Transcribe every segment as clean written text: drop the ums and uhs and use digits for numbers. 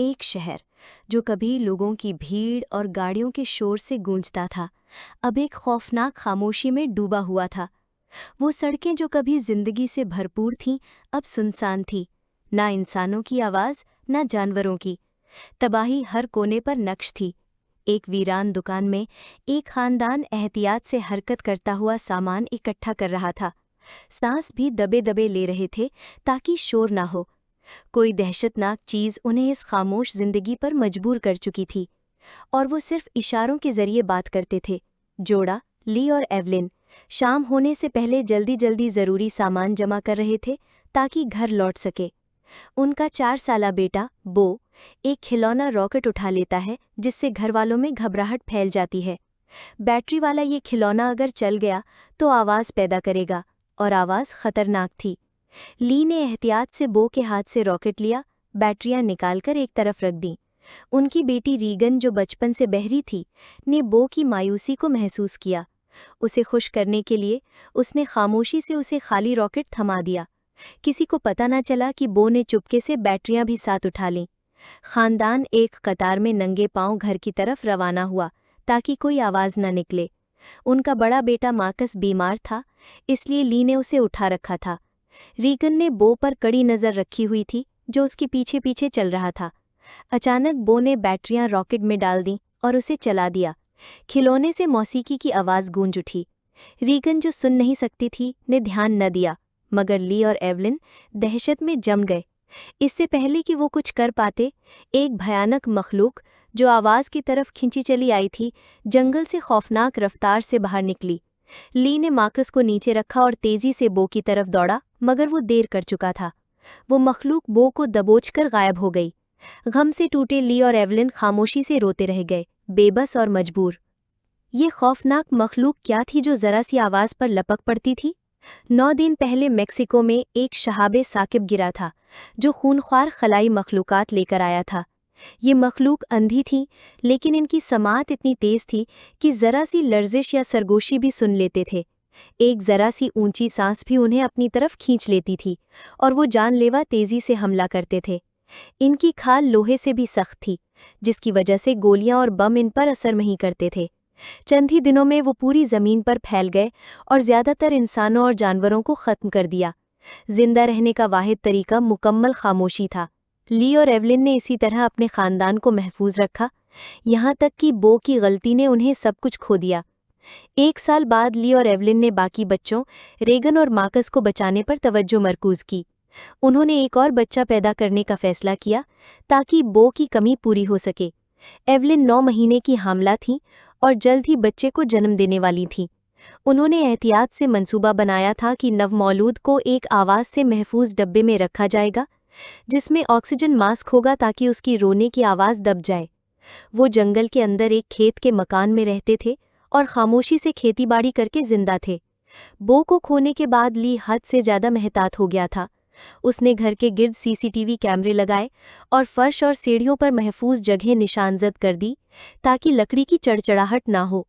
एक शहर जो कभी लोगों की भीड़ और गाड़ियों के शोर से गूंजता था, अब एक खौफनाक खामोशी में डूबा हुआ था। वो सड़कें जो कभी जिंदगी से भरपूर थीं, अब सुनसान थी। ना इंसानों की आवाज़, ना जानवरों की। तबाही हर कोने पर नक्श थी। एक वीरान दुकान में एक खानदान एहतियात से हरकत करता हुआ सामान इकट्ठा कर रहा था। सांस भी दबे दबे ले रहे थे ताकि शोर ना हो। कोई दहशतनाक चीज़ उन्हें इस खामोश जिंदगी पर मजबूर कर चुकी थी, और वो सिर्फ इशारों के जरिए बात करते थे। जोड़ा ली और एवलिन शाम होने से पहले जल्दी जल्दी ज़रूरी सामान जमा कर रहे थे ताकि घर लौट सके। उनका 4 साला बेटा बो एक खिलौना रॉकेट उठा लेता है जिससे घरवालों में घबराहट फैल जाती है। बैटरी वाला ये खिलौना अगर चल गया तो आवाज़ पैदा करेगा, और आवाज़ खतरनाक थी। ली ने एहतियात से बो के हाथ से रॉकेट लिया, बैटरियां निकालकर एक तरफ रख दीं। उनकी बेटी रीगन, जो बचपन से बहरी थी, ने बो की मायूसी को महसूस किया। उसे खुश करने के लिए उसने खामोशी से उसे खाली रॉकेट थमा दिया। किसी को पता न चला कि बो ने चुपके से बैटरियां भी साथ उठा लीं। खानदान एक कतार में नंगे पांव घर की तरफ रवाना हुआ ताकि कोई आवाज़ न निकले। उनका बड़ा बेटा मार्कस बीमार था, इसलिए ली ने उसे उठा रखा था। रीगन ने बो पर कड़ी नज़र रखी हुई थी, जो उसके पीछे पीछे चल रहा था। अचानक बो ने बैटरियां रॉकेट में डाल दीं और उसे चला दिया। खिलौने से मौसीकी की आवाज़ गूंज उठी। रीगन, जो सुन नहीं सकती थी, ने ध्यान न दिया, मगर ली और एवलिन दहशत में जम गए। इससे पहले कि वो कुछ कर पाते, एक भयानक मखलूक जो आवाज़ की तरफ खिंची चली आई थी, जंगल से खौफनाक रफ्तार से बाहर निकली। ली ने मार्कस को नीचे रखा और तेजी से बो की तरफ दौड़ा, मगर वो देर कर चुका था। वो मखलूक बो को दबोचकर गायब हो गई। गम से टूटे ली और एवलिन खामोशी से रोते रह गए, बेबस और मजबूर। ये खौफनाक मखलूक क्या थी जो जरा सी आवाज़ पर लपक पड़ती थी? 9 दिन पहले मेक्सिको में एक शहाबे साकिब गिरा था, जो खूनख्वार खलाई मखलूकात लेकर आया था। ये मखलूक अंधी थी, लेकिन इनकी समाअत इतनी तेज थी कि जरा सी लर्जिश या सरगोशी भी सुन लेते थे। एक जरा सी ऊंची सांस भी उन्हें अपनी तरफ खींच लेती थी, और वो जानलेवा तेजी से हमला करते थे। इनकी खाल लोहे से भी सख्त थी, जिसकी वजह से गोलियां और बम इन पर असर नहीं करते थे। चंद ही दिनों में वो पूरी जमीन पर फैल गए और ज्यादातर इंसानों और जानवरों को खत्म कर दिया। जिंदा रहने का वाहिद तरीका मुकम्मल खामोशी था। ली और एवलिन ने इसी तरह अपने खानदान को महफूज रखा, यहाँ तक कि बो की गलती ने उन्हें सब कुछ खो दिया। 1 साल बाद ली और एवलिन ने बाकी बच्चों, रेगन और मार्कस को बचाने पर तवज्जो मरकूज की। उन्होंने एक और बच्चा पैदा करने का फैसला किया ताकि बो की कमी पूरी हो सके। एवलिन 9 महीने की हामला थी और जल्द ही बच्चे को जन्म देने वाली थी। उन्होंने एहतियात से मंसूबा बनाया था कि नवमौलूद को एक आवाज़ से महफूज डब्बे में रखा जाएगा, जिसमें ऑक्सीजन मास्क होगा ताकि उसकी रोने की आवाज़ दब जाए। वो जंगल के अंदर एक खेत के मकान में रहते थे और खामोशी से खेतीबाड़ी करके जिंदा थे। बो को खोने के बाद ली हद से ज़्यादा महतात हो गया था। उसने घर के गिर्द सीसीटीवी कैमरे लगाए और फर्श और सीढ़ियों पर महफूज जगह निशानजद कर दी ताकि लकड़ी की चढ़चढ़ाहट ना हो।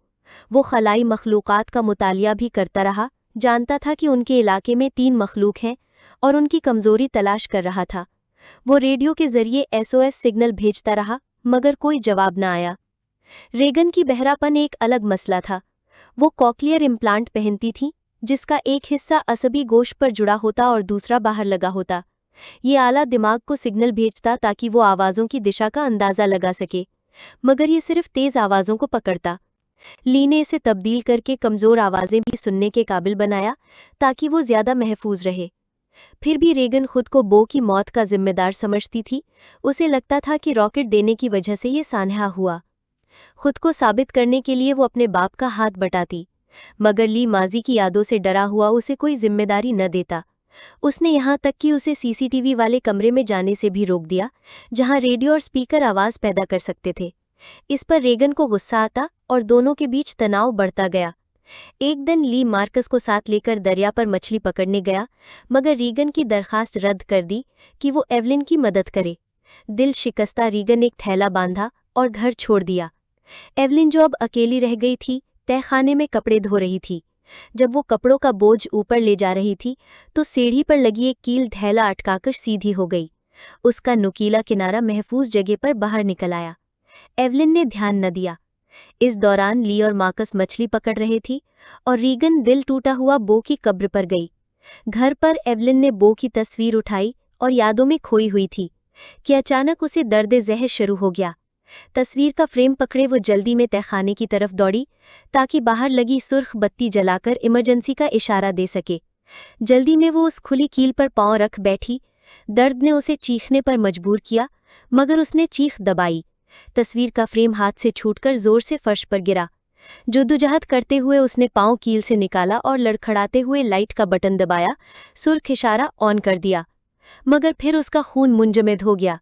वो खलाई मखलूक़ात का मुतालिया भी करता रहा, जानता था कि उनके इलाके में 3 मखलूक हैं और उनकी कमज़ोरी तलाश कर रहा था। वो रेडियो के ज़रिए SOS सिग्नल भेजता रहा, मगर कोई जवाब न आया। रेगन की बहरापन एक अलग मसला था। वो कॉक्लियर इम्प्लांट पहनती थी, जिसका एक हिस्सा असबी गोश्त पर जुड़ा होता और दूसरा बाहर लगा होता। ये आला दिमाग को सिग्नल भेजता ताकि वो आवाज़ों की दिशा का अंदाज़ा लगा सके, मगर ये सिर्फ तेज़ आवाज़ों को पकड़ता। ली ने इसे तब्दील करके कमज़ोर आवाज़ें भी सुनने के काबिल बनाया ताकि वो ज़्यादा महफूज रहे। फिर भी रेगन खुद को बो की मौत का जिम्मेदार समझती थी। उसे लगता था कि रॉकेट देने की वजह से ये सानहा हुआ। खुद को साबित करने के लिए वो अपने बाप का हाथ बटाती, मगर ली माजी की यादों से डरा हुआ उसे कोई जिम्मेदारी न देता। उसने यहाँ तक कि उसे सीसीटीवी वाले कमरे में जाने से भी रोक दिया, जहाँ रेडियो और स्पीकर आवाज़ पैदा कर सकते थे। इस पर रेगन को गुस्सा आता और दोनों के बीच तनाव बढ़ता गया। एक दिन ली मार्कस को साथ लेकर दरिया पर मछली पकड़ने गया, मगर रीगन की दरखास्त रद्द कर दी कि वो एवलिन की मदद करे। दिल शिकस्ता रीगन एक थैला बांधा और घर छोड़ दिया। एवलिन, जो अब अकेली रह गई थी, तहखाने में कपड़े धो रही थी। जब वो कपड़ों का बोझ ऊपर ले जा रही थी तो सीढ़ी पर लगी एक कील थैला अटकाकर सीधी हो गई। उसका नुकीला किनारा महफूज जगह पर बाहर निकल आया। एवलिन ने ध्यान न दिया। इस दौरान ली और मार्कस मछली पकड़ रहे थी और रीगन दिल टूटा हुआ बो की कब्र पर गई। घर पर एवलिन ने बो की तस्वीर उठाई और यादों में खोई हुई थी कि अचानक उसे दर्द ज़हर शुरू हो गया। तस्वीर का फ्रेम पकड़े वो जल्दी में तहखाने की तरफ दौड़ी ताकि बाहर लगी सुर्ख बत्ती जलाकर इमरजेंसी का इशारा दे सके। जल्दी में वो उस खुली कील पर पांव रख बैठी। दर्द ने उसे चीखने पर मजबूर किया, मगर उसने चीख दबाई। तस्वीर का फ्रेम हाथ से छूटकर जोर से फर्श पर गिरा। जद्दोजहद करते हुए उसने पांव कील से निकाला और लड़खड़ाते हुए लाइट का बटन दबाया। सुर्ख इशारा ऑन कर दिया, मगर फिर उसका खून मुंजमद हो गया।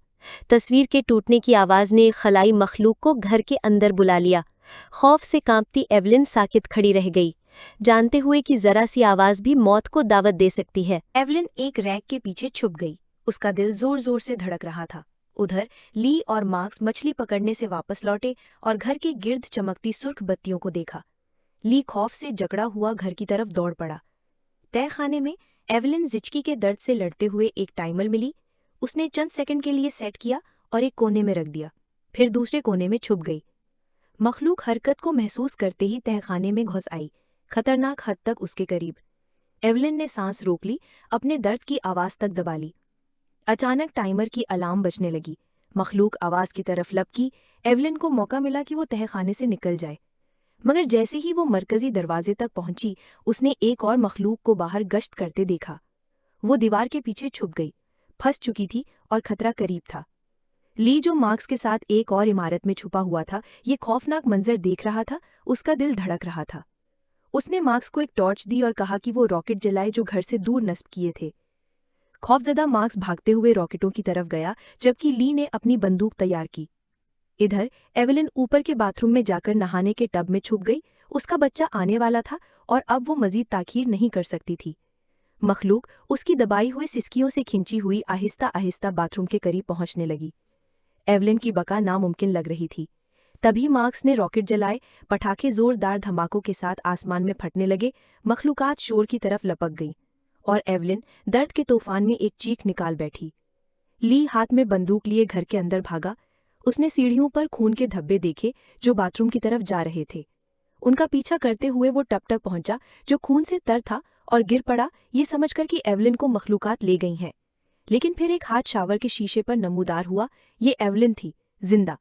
तस्वीर के टूटने की आवाज़ ने एक खलाई मखलूक को घर के अंदर बुला लिया। खौफ से कांपती एवलिन साकित खड़ी रह गई, जानते हुए कि जरा सी आवाज़ भी मौत को दावत दे सकती है। एवलिन एक रैक के पीछे छुप गई। उसका दिल जोर जोर से धड़क रहा था। उधर ली और मार्क्स मछली पकड़ने से वापस लौटे और घर के गिर्द चमकती सुर्ख बत्तियों को देखा। ली खौफ से जकड़ा हुआ घर की तरफ दौड़ पड़ा। तहखाने में एवलिन जिचकी के दर्द से लड़ते हुए एक टाइमर मिली। उसने चंद सेकंड के लिए सेट किया और एक कोने में रख दिया, फिर दूसरे कोने में छुप गई। मखलूक हरकत को महसूस करते ही तहखाने में घुस आई, खतरनाक हद तक उसके करीब। एवलिन ने सांस रोक ली, अपने दर्द की आवाज़ तक दबा ली। अचानक टाइमर की अलार्म बजने लगी। मखलूक आवाज़ की तरफ लपकी। एवलिन को मौका मिला कि वो तहखाने से निकल जाए, मगर जैसे ही वो मरकजी दरवाजे तक पहुंची, उसने एक और मखलूक को बाहर गश्त करते देखा। वो दीवार के पीछे छुप गई, फंस चुकी थी और खतरा करीब था। ली, जो मार्क्स के साथ एक और इमारत में छुपा हुआ था, ये खौफनाक मंजर देख रहा था। उसका दिल धड़क रहा था। उसने मार्क्स को एक टॉर्च दी और कहा कि वो रॉकेट जलाए जो घर से दूर नस्ब किए थे। खौफजदा मार्क्स भागते हुए रॉकेटों की तरफ गया, जबकि ली ने अपनी बंदूक तैयार की। इधर एवलिन ऊपर के बाथरूम में जाकर नहाने के टब में छुप गई। उसका बच्चा आने वाला था और अब वो मजीद ताखीर नहीं कर सकती थी। मखलूक उसकी दबाई हुई सिसकियों से खिंची हुई आहिस्ता आहिस्ता बाथरूम के करीब पहुंचने लगी। एवलिन की बका नामुमकिन लग रही थी। तभी मार्क्स ने रॉकेट जलाए। पटाखे जोरदार धमाकों के साथ आसमान में फटने लगे। मखलूकात शोर की तरफ लपक गई और एवलिन दर्द के तूफान में एक चीख निकाल बैठी। ली हाथ में बंदूक लिए घर के अंदर भागा। उसने सीढ़ियों पर खून के धब्बे देखे जो बाथरूम की तरफ जा रहे थे। उनका पीछा करते हुए वो टप तक पहुंचा जो खून से तर था और गिर पड़ा, ये समझकर कि एवलिन को मखलूकात ले गई हैं। लेकिन फिर एक हाथ शावर के शीशे पर नमूदार हुआ। ये एवलिन थी, जिंदा।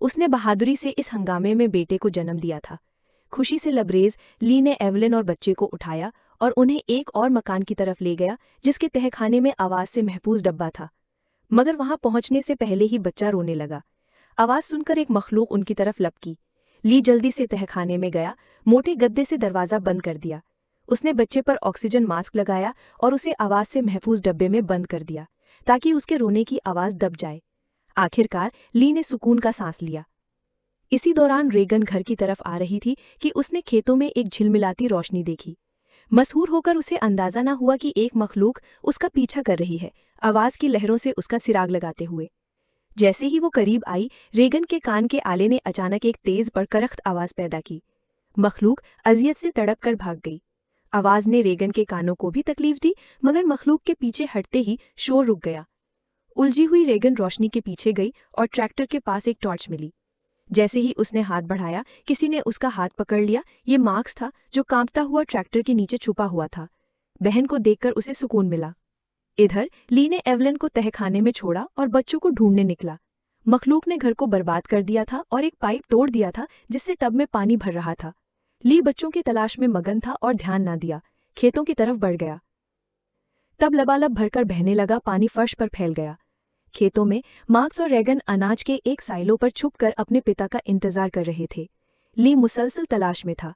उसने बहादुरी से इस हंगामे में बेटे को जन्म दिया था। खुशी से लबरेज ली ने एवलिन और बच्चे को उठाया और उन्हें एक और मकान की तरफ ले गया जिसके तहखाने में आवाज़ से महफूज डब्बा था। मगर वहां पहुंचने से पहले ही बच्चा रोने लगा। आवाज़ सुनकर एक मखलूक उनकी तरफ लपकी। ली जल्दी से तहखाने में गया, मोटे गद्दे से दरवाज़ा बंद कर दिया। उसने बच्चे पर ऑक्सीजन मास्क लगाया और उसे आवाज़ से महफूज डब्बे में बंद कर दिया ताकि उसके रोने की आवाज़ दब जाए। आखिरकार ली ने सुकून का सांस लिया। इसी दौरान रेगन घर की तरफ आ रही थी कि उसने खेतों में एक झिलमिलाती रोशनी देखी। मसहूर होकर उसे अंदाजा न हुआ कि एक मखलूक उसका पीछा कर रही है, आवाज़ की लहरों से उसका सिराग लगाते हुए। जैसे ही वो करीब आई, रेगन के कान के आले ने अचानक एक तेज बड़करख्त आवाज़ पैदा की। मखलूक अजियत से तड़प कर भाग गई। आवाज़ ने रेगन के कानों को भी तकलीफ दी, मगर मखलूक के पीछे हटते ही शोर रुक गया। उलझी हुई रेगन रोशनी के पीछे गई और ट्रैक्टर के पास एक टॉर्च मिली। जैसे ही उसने हाथ बढ़ाया, किसी ने उसका हाथ पकड़ लिया। ये मार्क्स था जो कांपता हुआ ट्रैक्टर के नीचे छुपा हुआ था। बहन को देखकर उसे सुकून मिला। इधर ली ने एवलिन को तहखाने में छोड़ा और बच्चों को ढूंढने निकला। मखलूक ने घर को बर्बाद कर दिया था और एक पाइप तोड़ दिया था जिससे टब में पानी भर रहा था। ली बच्चों की तलाश में मगन था और ध्यान ना दिया, खेतों की तरफ बढ़ गया। तब लबालब भरकर बहने लगा, पानी फर्श पर फैल गया। खेतों में मार्क्स और रेगन अनाज के एक साइलों पर छुपकर अपने पिता का इंतजार कर रहे थे। ली मुसलसल तलाश में था।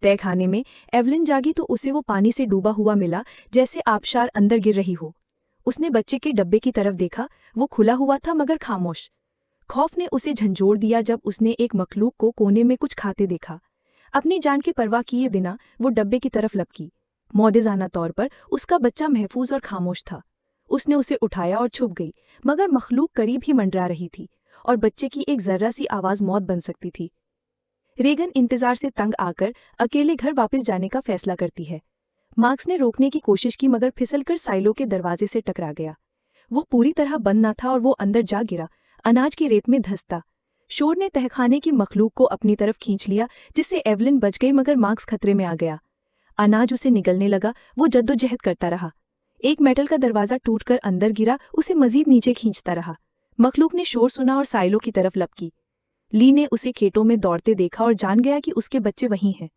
तहखाने में एवलिन जागी तो उसे वो पानी से डूबा हुआ मिला, जैसे आबशार अंदर गिर रही हो। उसने बच्चे के डब्बे की तरफ देखा, वो खुला हुआ था मगर खामोश। खौफ ने उसे झंझोड़ दिया जब उसने एक मखलूक को कोने में कुछ खाते देखा। अपनी जान की परवाह किए बिना वो डब्बे की तरफ लपकी। मौदेजाना तौर पर उसका बच्चा महफूज और खामोश था। उसने उसे उठाया और छुप गई, मगर मखलूक करीब ही मंडरा रही थी और बच्चे की एक जर्रा सी आवाज़ मौत बन सकती थी। रेगन इंतजार से तंग आकर अकेले घर वापस जाने का फैसला करती है। मार्क्स ने रोकने की कोशिश की मगर फिसलकर साइलो के दरवाजे से टकरा गया। वो पूरी तरह बंद न था और वो अंदर जा गिरा, अनाज की रेत में धंसता। शोर ने तहखाने की मखलूक को अपनी तरफ खींच लिया, जिससे एवलिन बच गई मगर मार्क्स खतरे में आ गया। अनाज उसे निगलने लगा, वो जद्दोजहद करता रहा। एक मेटल का दरवाजा टूटकर अंदर गिरा, उसे मजीद नीचे खींचता रहा। मखलूक ने शोर सुना और साइलों की तरफ लपकी। ली ने उसे खेतों में दौड़ते देखा और जान गया कि उसके बच्चे वहीं हैं।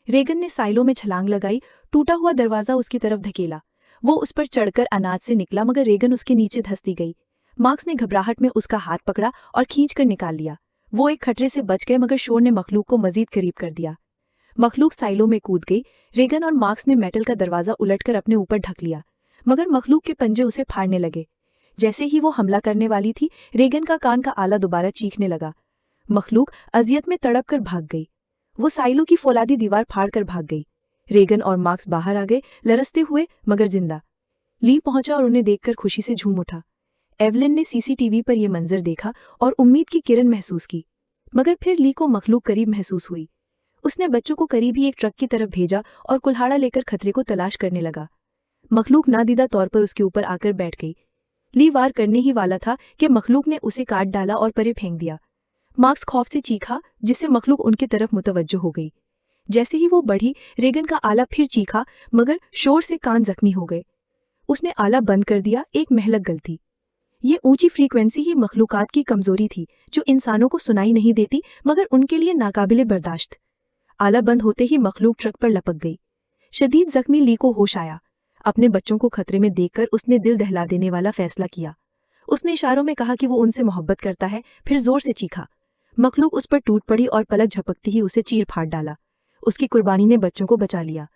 रेगन ने साइलों में छलांग लगाई, टूटा हुआ दरवाजा उसकी तरफ धकेला। वो उस पर चढ़कर अनाज से निकला मगर रेगन उसके नीचे धंसती गई। मार्क्स ने घबराहट में उसका हाथ पकड़ा और खींचकर निकाल लिया। वो एक खतरे से बच गए मगर शोर ने मखलूक को मजीद करीब कर दिया। मखलूक साइलों में कूद गई। रेगन और मार्क्स ने मेटल का दरवाजा उलटकर अपने ऊपर ढक लिया, मगर मखलूक के पंजे उसे फाड़ने लगे। जैसे ही वो हमला करने वाली थी, रेगन का कान का आला दोबारा चीखने लगा। मखलूक अजियत में तड़प कर भाग गई। वो साइलों की फौलादी दीवार फाड़कर भाग गई। रेगन और मार्क्स बाहर आ गए, लरसते हुए मगर जिंदा। ली पहुंचा और उन्हें देखकर खुशी से झूम उठा। एवलिन ने सीसीटीवी पर यह मंजर देखा और उम्मीद की किरण महसूस की, मगर फिर ली को मखलूक करीब महसूस हुई। उसने बच्चों को करीब ही एक ट्रक की तरफ भेजा और कुल्हाड़ा लेकर खतरे को तलाश करने लगा। मखलूक नादीदा तौर पर उसके ऊपर आकर बैठ गई। ली वार करने ही वाला था कि मखलूक ने उसे काट डाला और परे फेंक दिया। मार्क्स खौफ से चीखा, जिससे मखलूक उनकी तरफ मुतवज्जो हो गई। जैसे ही वो बढ़ी, रेगन का आला फिर चीखा, मगर शोर से कान जख्मी हो गए। उसने आला बंद कर दिया, एक महलक गलती। ये ऊंची फ्रीक्वेंसी ही मखलूकात की कमजोरी थी, जो इंसानों को सुनाई नहीं देती मगर उनके लिए नाकाबिले बर्दाश्त। आला बंद होते ही मखलूक ट्रक पर लपक गई। शदीद जख्मी ली को होश आया। अपने बच्चों को खतरे में देखकर उसने दिल दहला देने वाला फैसला किया। उसने इशारों में कहा कि वो उनसे मोहब्बत करता है, फिर जोर से चीखा। मखलूक उस पर टूट पड़ी और पलक झपकते ही उसे चीर फाड़ डाला। उसकी कुर्बानी ने बच्चों को बचा लिया।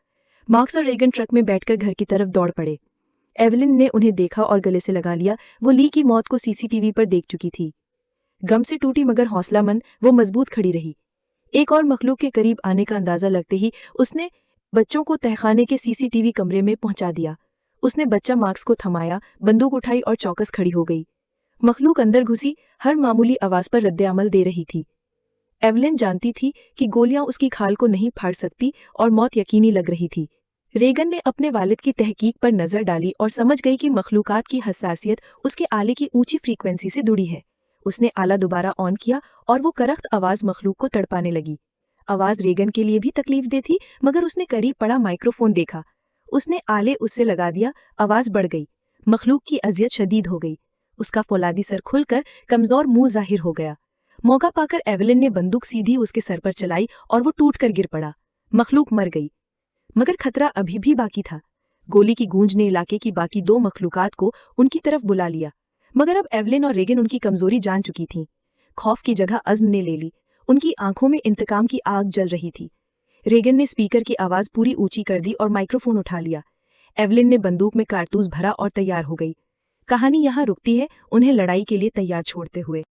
मार्क्स और रेगन ट्रक में बैठकर घर की तरफ दौड़ पड़े। एवलिन ने उन्हें देखा और गले से लगा लिया। वो ली की मौत को सीसीटीवी पर देख चुकी थी। गम से टूटी मगर हौसलामंद, वो मजबूत खड़ी रही। एक और मखलूक के करीब आने का अंदाजा लगते ही उसने बच्चों को तहखाने के सीसीटीवी कमरे में पहुंचा दिया। उसने बच्चा मार्क्स को थमाया, बंदूक उठाई और चौकस खड़ी हो गई। मखलूक अंदर घुसी, हर मामूली आवाज पर रद्द-ए-अमल दे रही थी। एवलिन जानती थी कि गोलियां उसकी खाल को नहीं फाड़ सकती और मौत यकीनी लग रही थी। रेगन ने अपने वालिद की तहकीक पर नजर डाली और समझ गई कि मखलूकात की हसासियत उसके आले की ऊंची फ्रीक्वेंसी से जुड़ी है। उसने आला दोबारा ऑन किया और वो करख्त आवाज मखलूक को तड़पाने लगी। आवाज रेगन के लिए भी तकलीफदेह थी, मगर उसने करीब पड़ा माइक्रोफोन देखा। उसने आले उससे लगा दिया, आवाज बढ़ गई। मखलूक की अजियत शदीद हो गई। उसका फौलादी सर खुलकर कमजोर मुंह जाहिर हो गया। मौका पाकर एवलिन ने बंदूक सीधी उसके सर पर चलाई और वो टूट कर गिर पड़ा। मखलूक मर गई, मगर खतरा अभी भी बाकी था। गोली की गूंज ने इलाके की बाकी दो मखलूकात को उनकी तरफ बुला लिया, मगर अब एवलिन और रेगन उनकी कमजोरी जान चुकी थीं। खौफ की जगह अज़्म ने ले ली। उनकी आंखों में इंतकाम की आग जल रही थी। रेगन ने स्पीकर की आवाज पूरी ऊंची कर दी और माइक्रोफोन उठा लिया। एवलिन ने बंदूक में कारतूस भरा और तैयार हो गई। कहानी यहाँ रुकती है, उन्हें लड़ाई के लिए तैयार छोड़ते हुए।